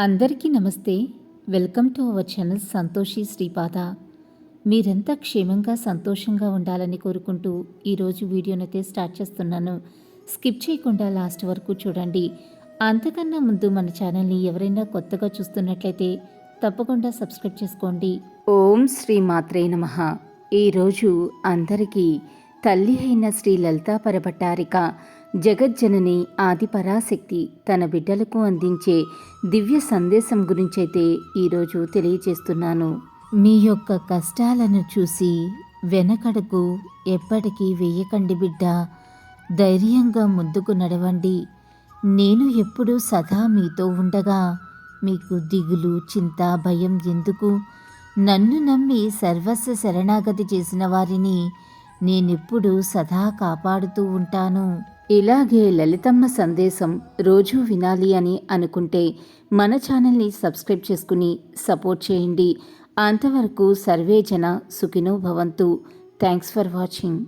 అందరికీ నమస్తే. Welcome to our channel Santoshi Sripada. మీరంతా క్షేమంగా సంతోషంగా ఉండాలని కోరుకుంటూ ఈరోజు వీడియోనైతే స్టార్ట్ చేస్తున్నాను. స్కిప్ చేయకుండా లాస్ట్ వరకు చూడండి. అంతకన్నా ముందు మన ఛానల్ని ఎవరైనా కొత్తగా చూస్తున్నట్లయితే తప్పకుండా సబ్స్క్రైబ్ చేసుకోండి. ఓం శ్రీ మాత్రే నమః. ఈరోజు అందరికీ తల్లి అయిన శ్రీ లలితా పరభట్టారిక జగజ్జనని ఆదిపరాశక్తి తన బిడ్డలకు అందించే దివ్య సందేశం గురించైతే ఈరోజు తెలియజేస్తున్నాను. మీ యొక్క కష్టాలను చూసి వెనకడుగు ఎప్పటికీ వేయకండి బిడ్డ. ధైర్యంగా ముందుకు నడవండి. నేను ఎప్పుడూ సదా మీతో ఉండగా మీకు దిగులు, చింత, భయం ఎందుకు? నన్ను నమ్మి సర్వస్వ శరణాగతి చేసిన వారిని నేనెప్పుడు సదా కాపాడుతూ ఉంటాను. ఇలాగే లలితమ్మ సందేశం రోజూ వినాలి అని అనుకుంటే మన ఛానల్ని సబ్స్క్రైబ్ చేసుకుని సపోర్ట్ చేయండి. అంతవరకు సర్వే జన సుఖినో భవంతు. Thanks for watching.